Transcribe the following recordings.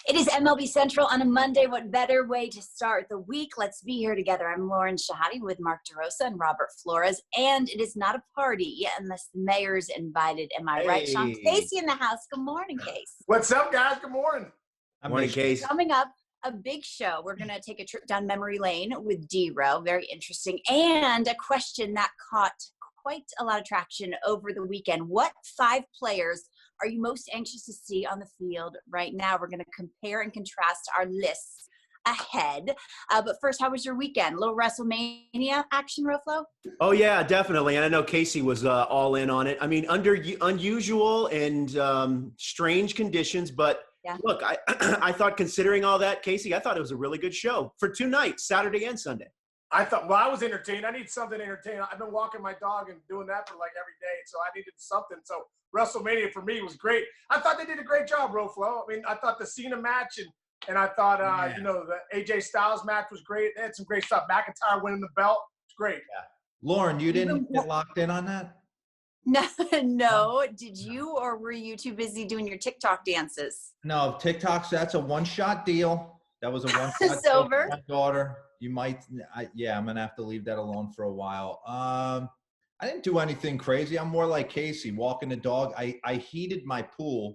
It is MLB Central on a Monday. What better way to start the week? Let's be here together. I'm Lauren Shahadi with Mark DeRosa and Robert Flores. And it is not a party unless the mayor's invited. Am I right? Sean Casey in the house. Good morning, Case. What's up, guys? Good morning. Morning, Case. Coming up, a big show. We're going to take a trip down memory lane with DeRo. Very interesting. And a question that caught quite a lot of traction over the weekend. What 5 players are you most anxious to see on the field right now? We're going to compare and contrast our lists ahead. But first, how was your weekend? A little WrestleMania action, Roflo? Oh, yeah, definitely. And I know Casey was all in on it. I mean, under unusual and strange conditions. But yeah. Look, I thought, considering all that, Casey, I thought it was a really good show for 2 nights, Saturday and Sunday. I thought, well, I was entertained. I need something to entertain. I've been walking my dog and doing that for like every day, so I needed something. So WrestleMania for me was great. I thought they did a great job, Roflo. I mean, I thought the Cena match and I thought, the AJ Styles match was great. They had some great stuff. McIntyre winning the belt. It's great. Yeah. Lauren, you didn't get locked in on that? No. Did you, or were you too busy doing your TikTok dances? No, TikTok's, that's a one-shot deal. That was a one-shot deal for my daughter. You might, I'm going to have to leave that alone for a while. I didn't do anything crazy. I'm more like Casey, walking the dog. I heated my pool.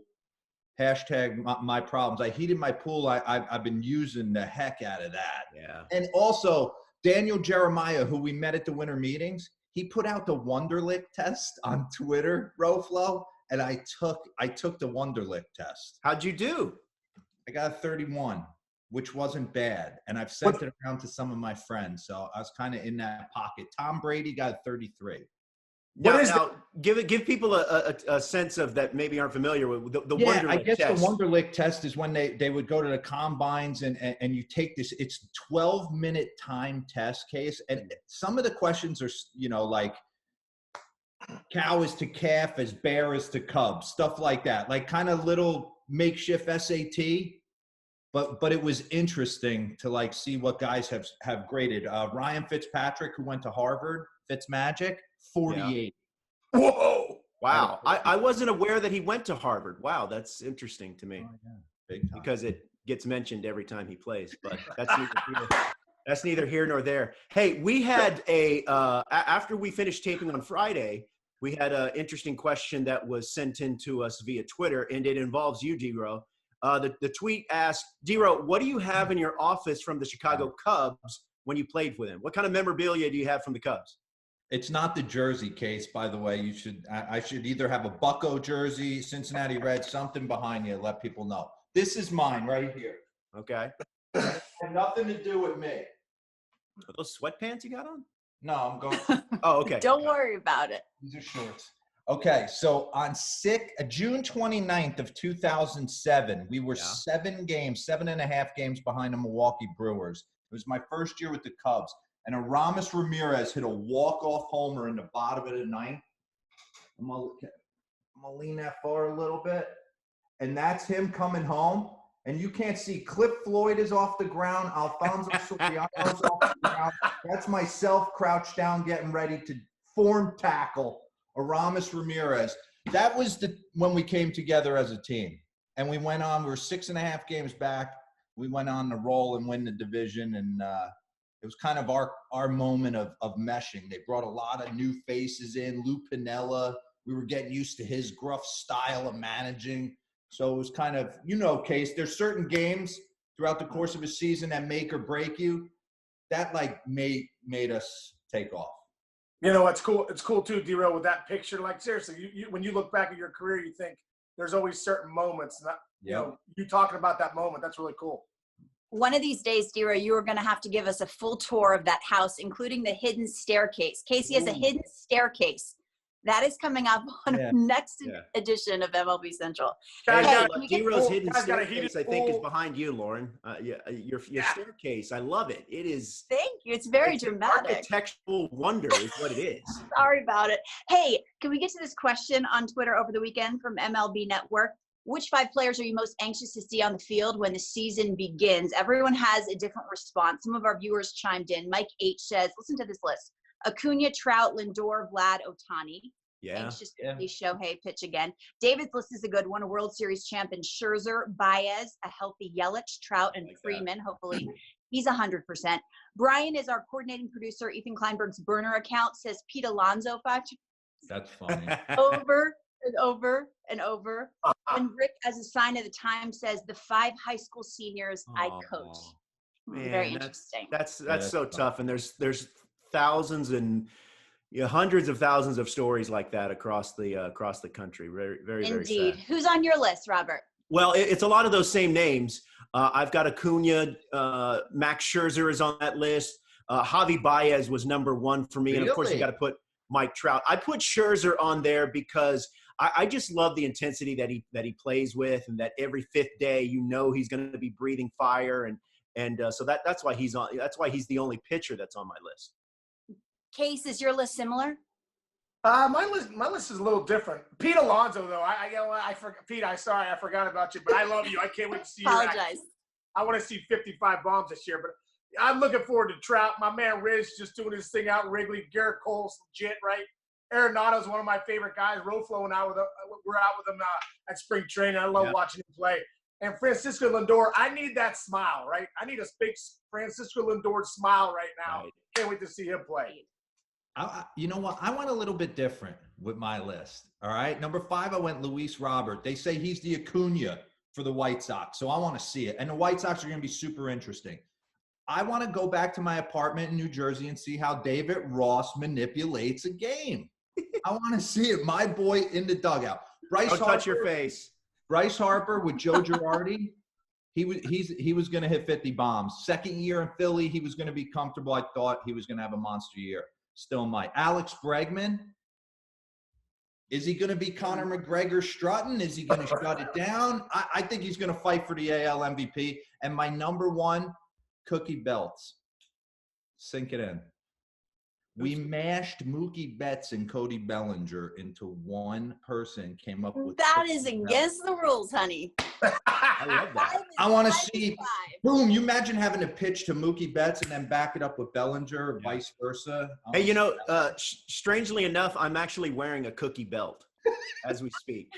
Hashtag my problems. I heated my pool. I've been using the heck out of that. Yeah. And also, Daniel Jeremiah, who we met at the winter meetings, he put out the Wonderlic test on Twitter, Roflo, and I took the Wonderlic test. How'd you do? I got a 31. Which wasn't bad. And I've sent it around to some of my friends. So I was kind of in that pocket. Tom Brady got 33. Now, give people a sense of that maybe aren't familiar with the Wonderlic test. I guess the Wonderlic test is when they would go to the combines and you take this. It's 12-minute time test case. And some of the questions are, like cow is to calf as bear is to cub, stuff like that. Like kind of little makeshift SAT. But it was interesting to see what guys have graded. Ryan Fitzpatrick, who went to Harvard, Fitzmagic, 48. Yeah. Whoa! Wow, I wasn't aware that he went to Harvard. Wow, that's interesting to me. Oh, yeah. Big time. Because it gets mentioned every time he plays. But that's neither here nor there. Hey, we had after we finished taping on Friday, we had an interesting question that was sent in to us via Twitter, and it involves you, DeRo. The tweet asked, DeRo, what do you have in your office from the Chicago Cubs when you played with them? What kind of memorabilia do you have from the Cubs? It's not the jersey case, by the way. I should either have a Bucco jersey, Cincinnati Reds, something behind you. Let people know. This is mine right here. Okay. It had nothing to do with me. Are those sweatpants you got on? No, I'm going. Oh, okay. Don't worry about it. These are shorts. Okay, so on June 29th of 2007, we were 7.5 games behind the Milwaukee Brewers. It was my first year with the Cubs, and Aramis Ramirez hit a walk-off homer in the bottom of the ninth. I'm gonna lean that far a little bit, and that's him coming home. And you can't see, Cliff Floyd is off the ground, Alfonso Soriano's off the ground. That's myself crouched down, getting ready to form tackle Aramis Ramirez. That was when we came together as a team. And we went on, we were 6.5 games back. We went on to roll and win the division. And it was kind of our moment of meshing. They brought a lot of new faces in. Lou Piniella, we were getting used to his gruff style of managing. So it was kind of, Case, there's certain games throughout the course of a season that make or break you. That made us take off. It's cool. It's cool too, DeRo, with that picture. Like seriously, you when you look back at your career, you think there's always certain moments. You talking about that moment. That's really cool. One of these days, DeRo, you are going to have to give us a full tour of that house, including the hidden staircase. Casey has a hidden staircase. That is coming up on next edition of MLB Central. DeRo's hidden staircase, I think, is behind you, Lauren. Your staircase. I love it. It is. Thank you. It's very dramatic. Architectural wonder is what it is. Sorry about it. Hey, can we get to this question on Twitter over the weekend from MLB Network? Which 5 players are you most anxious to see on the field when the season begins? Everyone has a different response. Some of our viewers chimed in. Mike H says, listen to this list: Acuna, Trout, Lindor, Vlad, Ohtani. Yeah. Anxious to see Shohei pitch again. David's list is a good one. A World Series champion, Scherzer, Baez, a healthy Yelich, Trout, and Freeman. Hopefully he's 100%. Brian is our coordinating producer. Ethan Kleinberg's burner account says Pete Alonso 5. That's funny. Over and over and over. And Rick, as a sign of the time, says the 5 high school seniors I coach. Man, very interesting. That's so tough. And there's thousands and hundreds of thousands of stories like that across the country. Very, very, Indeed. very sad. Who's on your list, Robert? Well, it's a lot of those same names. I've got Acuna, Max Scherzer is on that list. Javi Baez was number 1 for me. Really? And of course you got to put Mike Trout. I put Scherzer on there because I just love the intensity that he plays with, and that every 5th day, he's going to be breathing fire. And so that's why he's on. That's why he's the only pitcher that's on my list. Case, is your list similar? My list is a little different. Pete Alonso, though, I forgot. Pete, I'm sorry, I forgot about you, but I love you. I can't wait to see you. Apologize. I want to see 55 bombs this year, but I'm looking forward to Trout. My man Riz just doing his thing out in Wrigley. Garrett Cole's legit, right? Arenado's one of my favorite guys. Roflo and I we're out with him at spring training. I love watching him play. And Francisco Lindor, I need that smile, right? I need a big Francisco Lindor smile right now. Right. Can't wait to see him play. You know what? I went a little bit different with my list. All right. Number 5, I went Luis Robert. They say he's the Acuna for the White Sox. So I want to see it. And the White Sox are going to be super interesting. I want to go back to my apartment in New Jersey and see how David Ross manipulates a game. I want to see it. My boy in the dugout. Don't touch your face. Bryce Harper with Joe Girardi. He was going to hit 50 bombs. Second year in Philly, he was going to be comfortable. I thought he was going to have a monster year. Still might. Alex Bregman. Is he going to be Conor McGregor strutting? Is he going to shut it down? I think he's going to fight for the AL MVP. And my number 1, Cookie Belts. Sink it in. We mashed Mookie Betts and Cody Bellinger into one person, came up with that is against the rules, honey. I love that. I want to see, boom, you imagine having to pitch to Mookie Betts and then back it up with Bellinger or vice versa. Hey, strangely enough, I'm actually wearing a Cookie belt as we speak.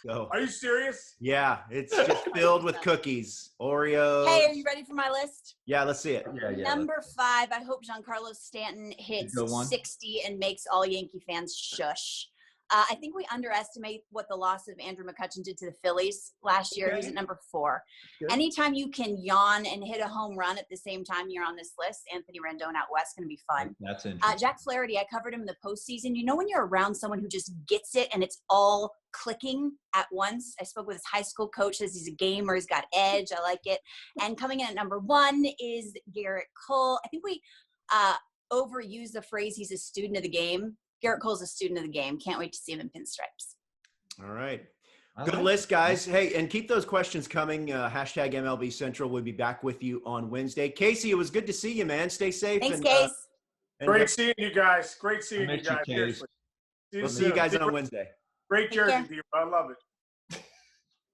So, are you serious? Yeah, it's just filled with cookies, Oreos. Hey, are you ready for my list? Yeah, let's see it. Yeah. Number 5, I hope Giancarlo Stanton hits 60 and makes all Yankee fans shush. I think we underestimate what the loss of Andrew McCutchen did to the Phillies last year. He was at number 4. Good. Anytime you can yawn and hit a home run at the same time you're on this list, Anthony Rendon out west, going to be fun. That's interesting. Jack Flaherty, I covered him in the postseason. You know when you're around someone who just gets it and it's all clicking at once? I spoke with his high school coach, says he's a gamer, he's got edge. I like it. And coming in at number 1 is Garrett Cole. I think we overuse the phrase he's a student of the game. Garrett Cole's a student of the game. Can't wait to see him in pinstripes. All right. Good list, guys. Hey, and keep those questions coming. Hashtag MLB Central. We'll be back with you on Wednesday. Casey, it was good to see you, man. Stay safe. Thanks, Case. Great seeing you guys. Great seeing you guys. We'll see you guys on Wednesday. Great jersey, D. I love it.